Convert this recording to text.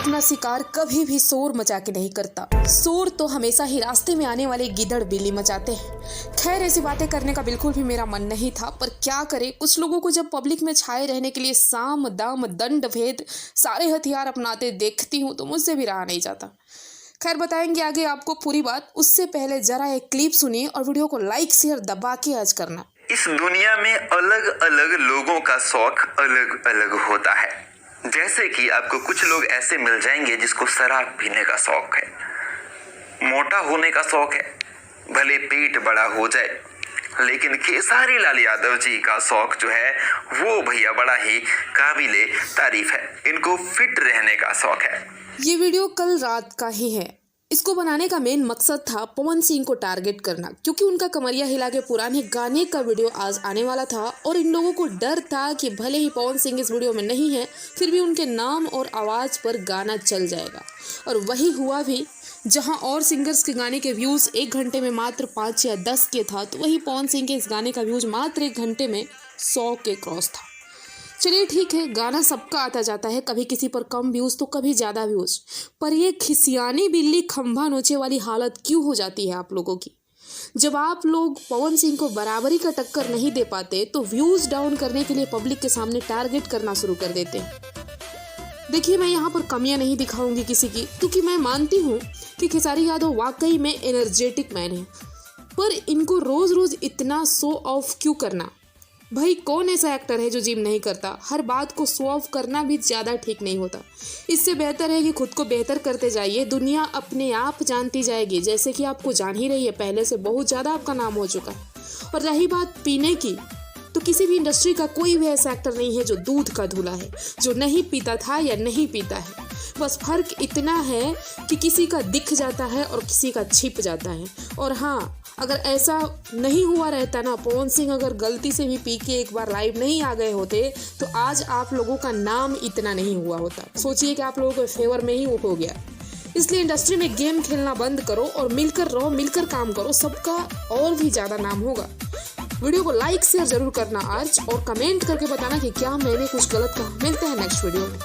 अपना शिकार कभी भी शोर मचा के नहीं करता। शोर तो हमेशा ही रास्ते में आने वाले गिदड़ बिल्ली मचाते हैं। खैर, ऐसी बातें करने का बिल्कुल भी मेरा मन नहीं था, पर क्या करे, कुछ लोगों को जब पब्लिक में छाए रहने के लिए साम दाम दंड भेद सारे हथियार अपनाते देखती हूँ तो मुझसे भी रहा नहीं जाता। खैर, बताएंगे आगे आपको पूरी बात। उससे पहले जरा एक क्लिप सुनिए और वीडियो को लाइक शेयर दबा के आज करना। इस दुनिया में अलग अलग लोगों का शौक अलग अलग होता है। जैसे कि आपको कुछ लोग ऐसे मिल जाएंगे जिसको शराब पीने का शौक है, मोटा होने का शौक है, भले पेट बड़ा हो जाए, लेकिन खेसारी लाल यादव जी का शौक जो है वो भैया बड़ा ही काबिले तारीफ है। इनको फिट रहने का शौक है। ये वीडियो कल रात का ही है। इसको बनाने का मेन मकसद था पवन सिंह को टारगेट करना, क्योंकि उनका कमरिया हिला के पुराने गाने का वीडियो आज आने वाला था और इन लोगों को डर था कि भले ही पवन सिंह इस वीडियो में नहीं है, फिर भी उनके नाम और आवाज़ पर गाना चल जाएगा। और वही हुआ भी। जहां और सिंगर्स के गाने के व्यूज़ 1 घंटे में मात्र 5 या 10 के था, तो वही पवन सिंह के इस गाने का व्यूज़ मात्र 1 घंटे में 100 के क्रॉस था। चलिए ठीक है, गाना सबका आता जाता है, कभी किसी पर कम व्यूज़ तो कभी ज़्यादा व्यूज़, पर ये खिसियानी बिल्ली खंभा नोचे वाली हालत क्यों हो जाती है आप लोगों की? जब आप लोग पवन सिंह को बराबरी का टक्कर नहीं दे पाते तो व्यूज़ डाउन करने के लिए पब्लिक के सामने टारगेट करना शुरू कर देते हैं। देखिए, मैं यहाँ पर कमियाँ नहीं दिखाऊंगी किसी की, क्योंकि मैं मानती हूँ कि खेसारी यादव वाकई में एनर्जेटिक मैन है, पर इनको रोज़ रोज़ इतना शो ऑफ क्यों करना? भाई, कौन ऐसा एक्टर है जो जिम नहीं करता? हर बात को शो ऑफ करना भी ज़्यादा ठीक नहीं होता। इससे बेहतर है कि खुद को बेहतर करते जाइए, दुनिया अपने आप जानती जाएगी, जैसे कि आपको जान ही रही है, पहले से बहुत ज़्यादा आपका नाम हो चुका है। और रही बात पीने की, तो किसी भी इंडस्ट्री का कोई भी ऐसा एक्टर नहीं है जो दूध का धुला है, जो नहीं पीता था या नहीं पीता है। बस फर्क इतना है कि किसी का दिख जाता है और किसी का छिप जाता है। और हाँ, अगर ऐसा नहीं हुआ रहता ना, पवन सिंह अगर गलती से भी पी के एक बार लाइव नहीं आ गए होते, तो आज आप लोगों का नाम इतना नहीं हुआ होता। सोचिए कि आप लोगों के फेवर में ही वो हो गया। इसलिए इंडस्ट्री में गेम खेलना बंद करो और मिलकर रहो, मिलकर काम करो, सबका और भी ज़्यादा नाम होगा। वीडियो को लाइक शेयर जरूर करना आज, और कमेंट करके बताना कि क्या मैंने कुछ गलत कहा। मिलते हैं नेक्स्ट वीडियो में।